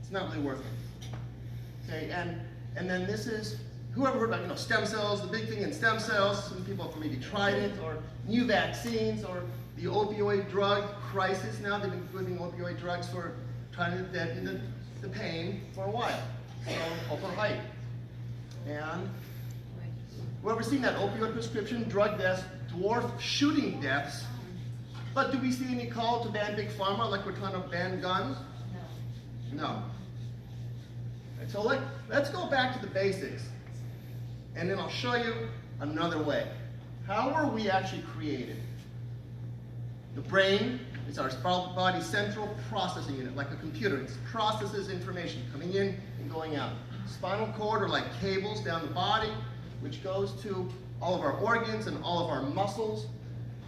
It's not really working. Okay, and then this is, whoever heard about, stem cells, the big thing in stem cells, some people have maybe tried it, or new vaccines, or the opioid drug crisis. Now they've been giving opioid drugs for trying to deaden the pain for a while. So, open height. And whoever seen that opioid prescription drug deaths dwarf shooting deaths, but do we see any call to ban big pharma like we're trying to ban guns? No. And so let's go back to the basics, and then I'll show you another way. How were we actually created? The brain is our body's central processing unit, like a computer. It processes information coming in and going out. Spinal cord are like cables down the body, which goes to all of our organs and all of our muscles.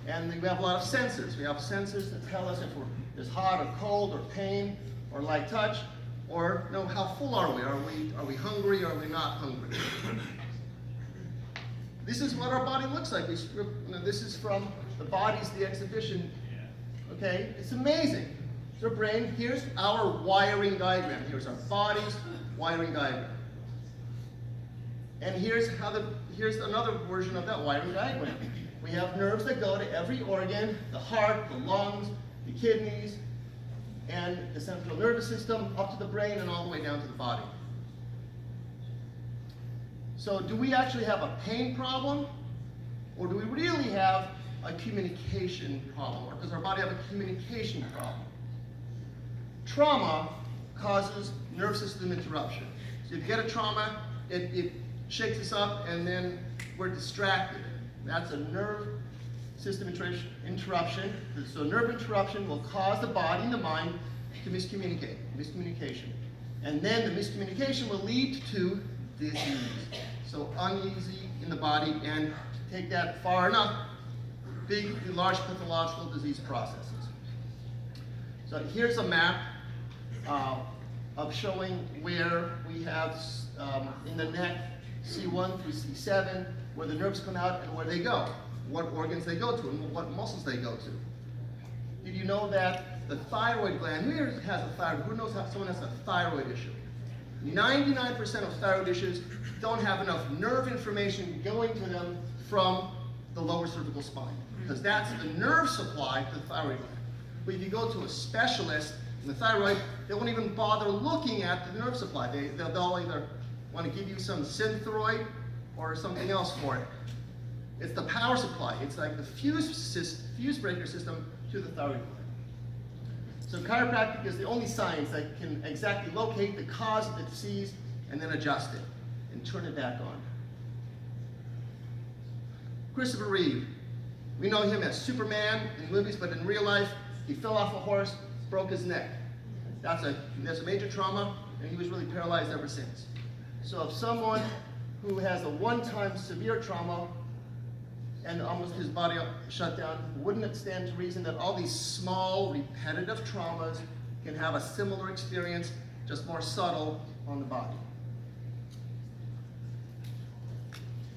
And we have a lot of sensors. We have sensors that tell us if it's hot or cold or pain or light touch, or how full are we? Are we hungry or are we not hungry? This is what our body looks like. This is from the Body's the Exhibition. Okay, it's amazing. It's our brain. Here's our wiring diagram. Here's our body's wiring diagram. And here's another version of that wiring diagram. We have nerves that go to every organ: the heart, the lungs, the kidneys, and the central nervous system, up to the brain and all the way down to the body. So do we actually have a pain problem, or do we really have a communication problem, or does our body have a communication problem? Trauma causes nerve system interruption. So if you get a trauma, it shakes us up and then we're distracted. That's a nerve system interruption. So nerve interruption will cause the body and the mind to miscommunication. And then the miscommunication will lead to disease. So uneasy in the body, and to take that far enough, large pathological disease processes. So here's a map of showing where we have in the neck C1 through C7, where the nerves come out and where they go, what organs they go to, and what muscles they go to. Did you know that the thyroid gland, who here has a thyroid? Who knows how someone has a thyroid issue? 99% of thyroid issues don't have enough nerve information going to them from the lower cervical spine, because that's the nerve supply to the thyroid gland. But if you go to a specialist in the thyroid, they won't even bother looking at the nerve supply. They'll either want to give you some Synthroid or something else for it. It's the power supply. It's like the fuse breaker system to the thyroid gland. So chiropractic is the only science that can exactly locate the cause of the disease and then adjust it and turn it back on. Christopher Reeve. We know him as Superman in movies, but in real life, he fell off a horse, broke his neck. That's a major trauma, and he was really paralyzed ever since. So if someone who has a one-time severe trauma and almost his body shut down, wouldn't it stand to reason that all these small, repetitive traumas can have a similar experience, just more subtle on the body?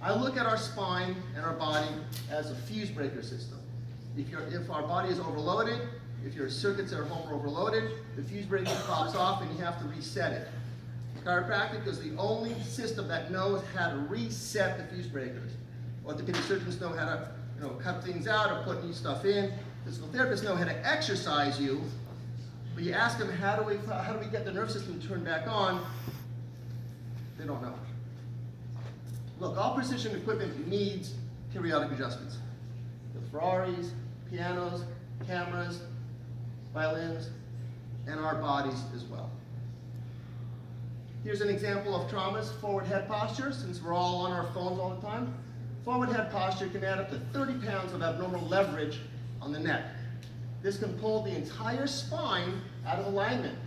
I look at our spine and our body as a fuse breaker system. If our body is overloaded, if your circuits at home are overloaded, the fuse breaker pops off and you have to reset it. Chiropractic is the only system that knows how to reset the fuse breakers. Orthopedic surgeons know how to cut things out or put new stuff in. Physical therapists know how to exercise you, but you ask them, how do we get the nerve system turned back on? They don't know. Look, all precision equipment needs periodic adjustments. The Ferraris, pianos, cameras, violins, and our bodies as well. Here's an example of traumas: forward head posture, since we're all on our phones all the time. Forward head posture can add up to 30 pounds of abnormal leverage on the neck. This can pull the entire spine out of alignment.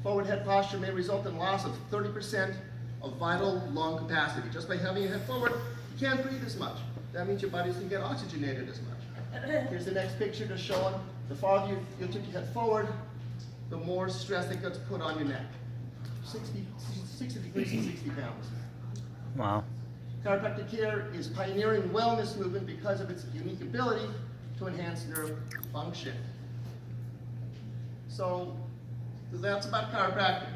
Forward head posture may result in loss of 30% of vital lung capacity. Just by having your head forward, you can't breathe as much. That means your body doesn't get oxygenated as much. Here's the next picture to show the farther you took your head forward, the more stress that gets put on your neck. 60 degrees and 60 pounds. Wow. Chiropractic care is pioneering wellness movement because of its unique ability to enhance nerve function. So that's about chiropractic.